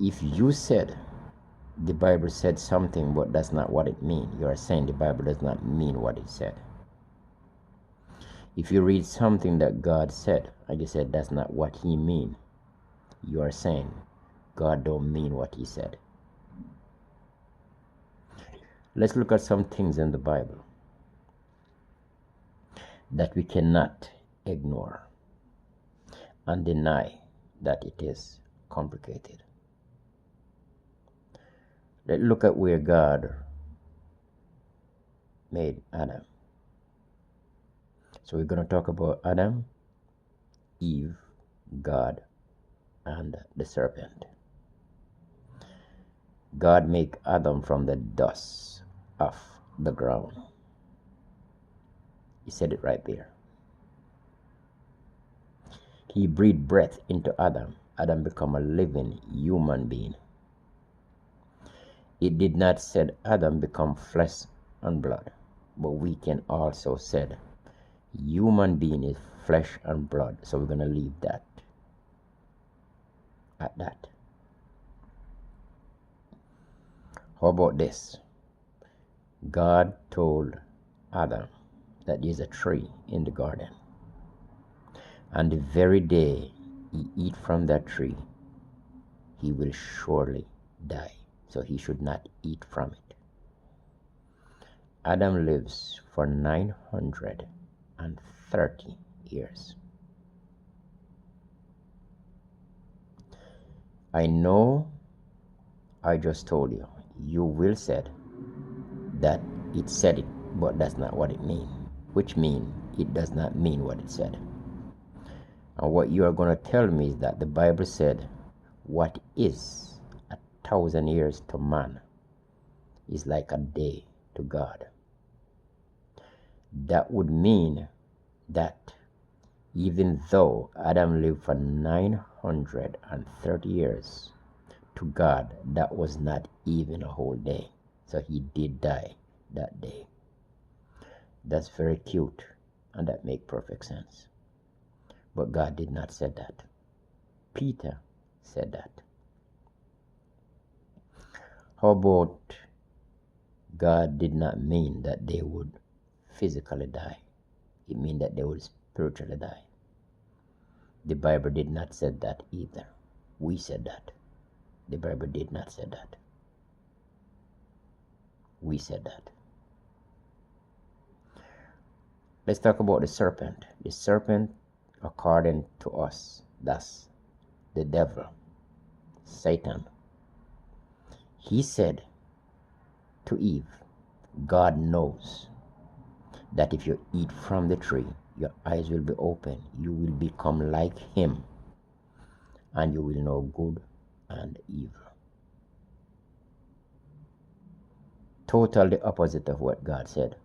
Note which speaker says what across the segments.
Speaker 1: if you said the Bible said something, but that's not what it means, you are saying the Bible does not mean what it said. If you read something that God said, and you said that's not what he mean, you are saying God don't mean what he said. Let's look at some things in the Bible that we cannot ignore and deny that it is complicated. Let's look at where God made Adam. So we're going to talk about Adam, Eve, God, and the serpent. God made Adam from the dust of the ground. He said it right there. He breathed breath into Adam. Adam became a living human being. It did not said Adam become flesh and blood, but we can also said human being is flesh and blood. So we're going to leave that at that. How about this? God told Adam that there's a tree in the garden, and the very day he eat from that tree, he will surely die. So he should not eat from it. Adam lives for 930 years. I know I just told you, you will said that it said it, but that's not what it means, which means it does not mean what it said. And what you are going to tell me is that the Bible said what is 1,000 years to man is like a day to God. That would mean that even though Adam lived for 930 years, to God that was not even a whole day. So he did die that day. That's very cute, and that makes perfect sense. But God did not say that. Peter said that. How about God did not mean that they would physically die? It means that they would spiritually die. The Bible did not say that either. We said that. The Bible did not say that. We said that. Let's talk about the serpent. The serpent, according to us, that's the devil, Satan. He said to Eve, God knows that if you eat from the tree, your eyes will be open. You will become like him, and you will know good and evil. Totally opposite of what God said.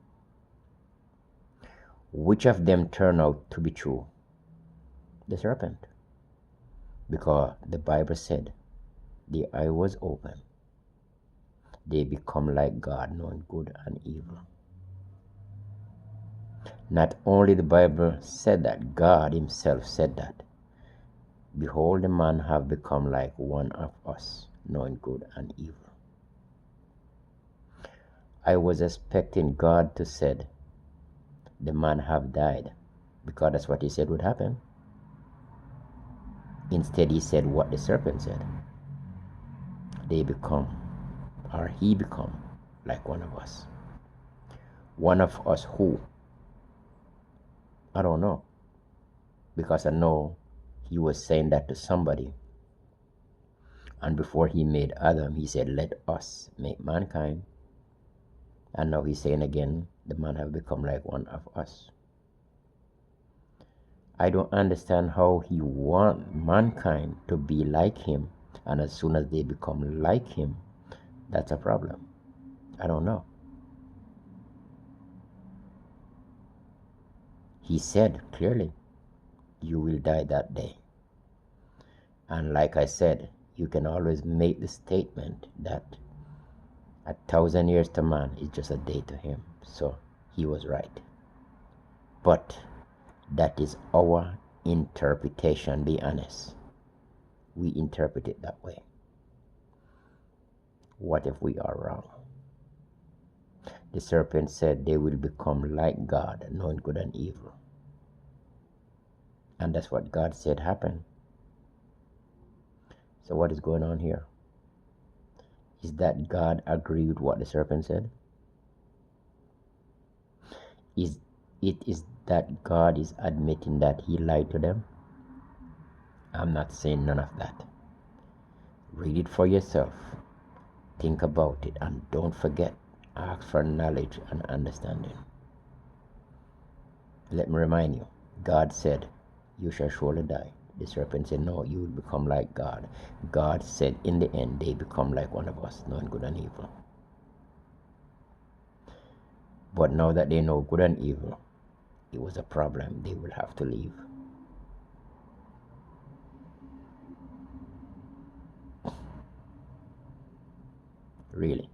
Speaker 1: Which of them turned out to be true? The serpent. Because the Bible said the eye was open. They become like God, knowing good and evil. Not only the Bible said that, God himself said that. Behold, the man have become like one of us, knowing good and evil. I was expecting God to said, the man have died, because that's what he said would happen. Instead, he said what the serpent said. They become, or he become, like one of us. One of us who? I don't know. Because I know he was saying that to somebody. And before he made Adam, he said, let us make mankind. And now he's saying again, the man have become like one of us. I don't understand how he want mankind to be like him, and as soon as they become like him, that's a problem. I don't know. He said clearly, you will die that day. And like I said, you can always make the statement that 1,000 years to man is just a day to him. So he was right. But that is our interpretation, be honest. We interpret it that way. What if we are wrong? The serpent said they will become like God, knowing good and evil. And that's what God said happened. So what is going on here? Is that God agreed with what the serpent said? Is that God is admitting that he lied to them? I'm not saying none of that. Read it for yourself. Think about it, and don't forget, ask for knowledge and understanding. Let me remind you, God said, you shall surely die. The serpent said, no, you will become like God. God said, in the end, they become like one of us, knowing good and evil. But now that they know good and evil, it was a problem. They will have to leave. Really.